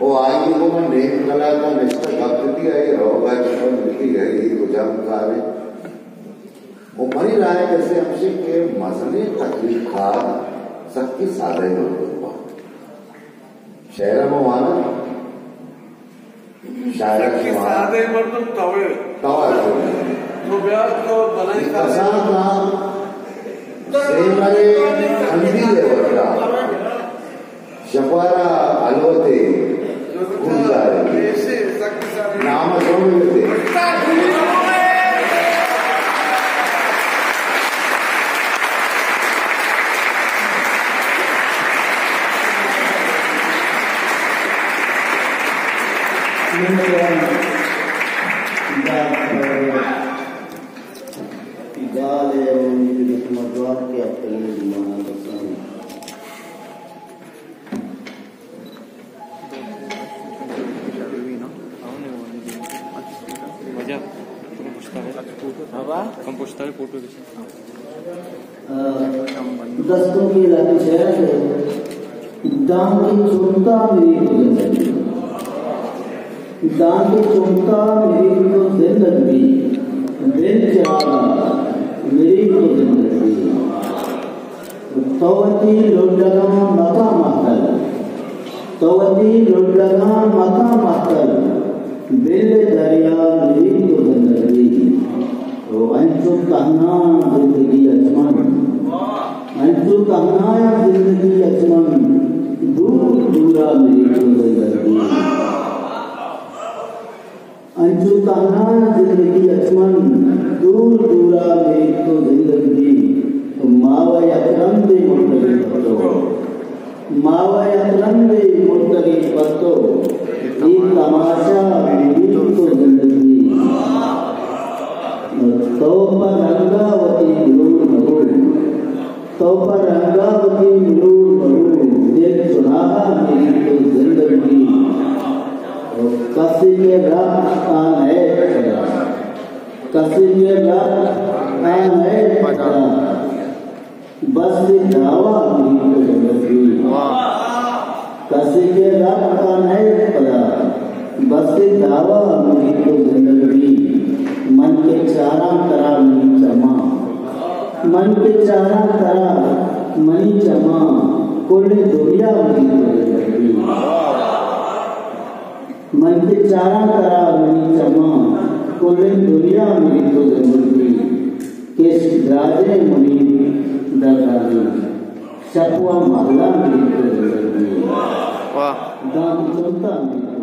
वो आगे को मैं नेम कला का निष्ठा भक्ति आई रोगा जब मिट्टी गई तो जम खावे वो मरी रहा है कैसे हमसे के मसले तकलीफ खा सबकी साधे में हुआ शहर में वाला शायद की साधे मर्दम तवे तवा तो ब्याज तो बनाई कसा सेमरे अंधी देवता शपारा अलवते गुंजारे नाम सोमते दस्तों की इलाके शहर है दान की चुनता मेरी दान की चुनता मेरी तो जिंदगी दिन चला मेरी तो जिंदगी तवती लुटगा मका महल तवती लुटगा मका महल दिल दरिया मेरी तो जिंदगी तो अंशु कहना जिंदगी अजमन अंशु कहना जिंदगी अजमन दूर दूरा मेरी तो जिंदगी अंशु कहना जिंदगी अजमन दूर दूरा मेरी तो जिंदगी तो मावा अकरम दे मुर्तगी पत्तो मावा अकरम दे मुर्तगी पत्तो ये तमाशा मेरी तो जिंदगी तोपा रंगावती मिलूर मरूर तोपा रंगावती मिलूर मरूर दिल सुनाहा मेरी तो जिंदगी कसी के रात आन है कसी के रात आन है बस दावा मेरी तो जिंदगी कसी के रात आन है बस दावा मेरी तो जिंदगी मन के चारा करा मनी चमा मन के चारा करा मनी चमा कोले दुनिया में मन के चारा करा मनी चमा कोले दुनिया में तो जिंदगी केश राजे मुनि दरानी शकुआ महला में तो जिंदगी दान चलता में